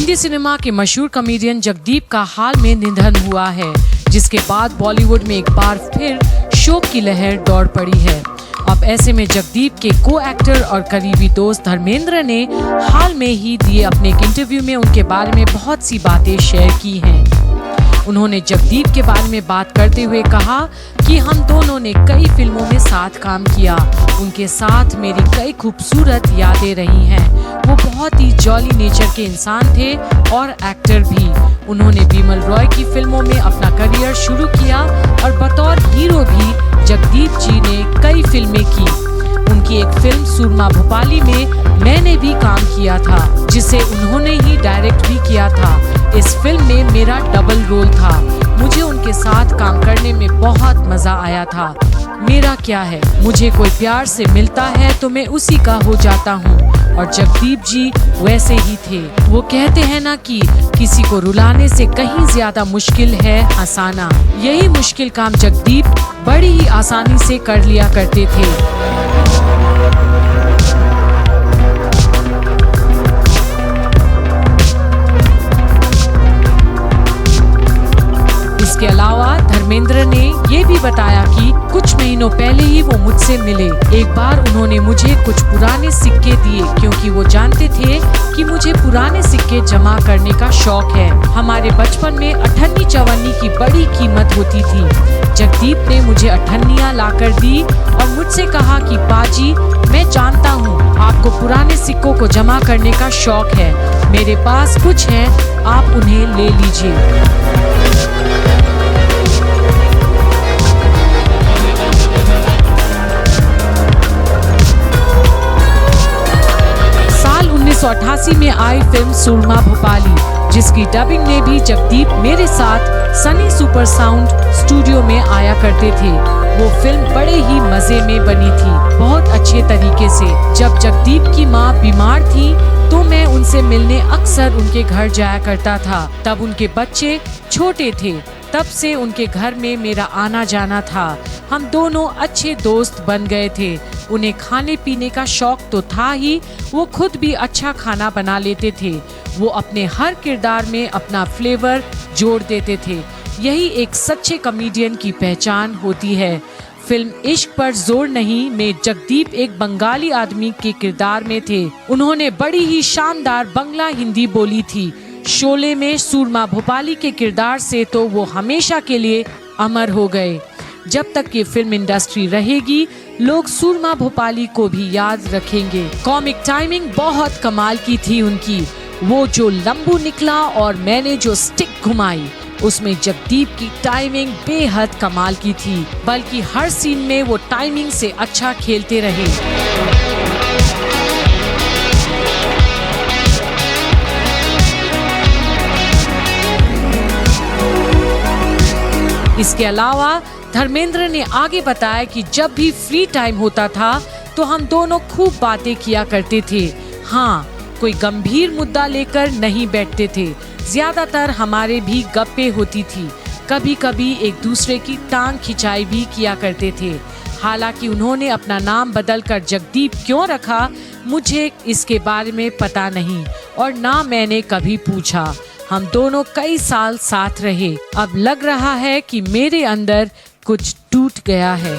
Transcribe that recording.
Hindi cinema के मशहूर comedian Jagdeep का हाल में निधन हुआ है, जिसके बाद बॉलीवुड में एक बार फिर शोक की लहर दौड़ पड़ी है। अब ऐसे में जगदीप के को एक्टर और करीबी दोस्त धर्मेंद्र ने हाल में ही दिए अपने एक इंटरव्यू में उनके बारे में बहुत सी बातें शेयर की हैं। उन्होंने जगदीप के बारे में बात करते हुए कहा कि हम दोनों ने कई फिल्मों में साथ काम किया। उनके साथ मेरी कई खूबसूरत यादें रही हैं। वो बहुत ही जॉली नेचर के इंसान थे और एक्टर भी। उन्होंने बिमल रॉय की फिल्मों में अपना करियर शुरू किया और बतौर हीरो भी जगदीप जी ने कई फिल्में की। उनकी एक फिल्म सूरमा भोपाली में मैंने भी काम किया था, जिसे उन्होंने ही डायरेक्ट भी किया था। इस फिल्म में मेरा डबल रोल था। मुझे उनके साथ काम करने में बहुत मजा आया था। मेरा क्या है, मुझे कोई प्यार से मिलता है तो मैं उसी का हो जाता हूँ, और जगदीप जी वैसे ही थे। वो कहते हैं ना कि किसी को रुलाने से कहीं ज्यादा मुश्किल है हंसाना। यही मुश्किल काम जगदीप बड़ी ही आसानी से कर लिया करते थे। इसके अलावा धर्मेंद्र ने ये भी बताया कि कुछ महीनों पहले ही वो मुझसे मिले। एक बार उन्होंने मुझे कुछ पुराने सिक्के दिए, क्योंकि वो जानते थे कि मुझे पुराने सिक्के जमा करने का शौक है। हमारे बचपन में अठन्नी चवन्नी की बड़ी कीमत होती थी। जगदीप ने मुझे अठन्नियाँ लाकर दी और मुझसे कहा कि बाजी, मैं जानता हूँ आपको पुराने सिक्कों को जमा करने का शौक है। मेरे पास कुछ है, आप उन्हें ले लीजिए। साल 1988 में आई फिल्म सूरमा भोपाली, जिसकी डबिंग में भी जगदीप मेरे साथ सनी सुपर साउंड स्टूडियो में आया करते थे। वो फिल्म बड़े ही मजे में बनी थी, बहुत अच्छे तरीके से। जब जगदीप की माँ बीमार थी तो मैं उनसे मिलने अक्सर उनके घर जाया करता था। तब उनके बच्चे छोटे थे, तब से उनके घर में मेरा आना जाना था। हम दोनों अच्छे दोस्त बन गए थे। उन्हें खाने पीने का शौक तो था ही, वो खुद भी अच्छा खाना बना लेते थे। वो अपने हर किरदार में अपना फ्लेवर जोड़ देते थे। यही एक सच्चे कॉमेडियन की पहचान होती है। फिल्म इश्क पर जोर नहीं में जगदीप एक बंगाली आदमी के किरदार में थे। उन्होंने बड़ी ही शानदार बंगला हिंदी बोली थी। शोले में सूरमा भोपाली के किरदार से तो वो हमेशा के लिए अमर हो गए। जब तक ये फिल्म इंडस्ट्री रहेगी, लोग सूरमा भोपाली को भी याद रखेंगे। कॉमिक टाइमिंग बहुत कमाल की थी उनकी। वो जो लंबू निकला और मैंने जो स्टिक घुमाई, उसमें जगदीप की टाइमिंग बेहद कमाल की थी। बल्कि हर सीन में वो टाइमिंग से अच्छा खेलते रहे। इसके अलावा धर्मेंद्र ने आगे बताया कि जब भी फ्री टाइम होता था तो हम दोनों खूब बातें किया करते थे। हाँ, कोई गंभीर मुद्दा लेकर नहीं बैठते थे। ज्यादातर हमारे भी गप्पे होती थी। कभी कभी एक दूसरे की टांग खिंचाई भी किया करते थे। हालांकि उन्होंने अपना नाम बदलकर जगदीप क्यों रखा, मुझे इसके बारे में पता नहीं और ना मैंने कभी पूछा। हम दोनों कई साल साथ रहे। अब लग रहा है कि मेरे अंदर कुछ टूट गया है।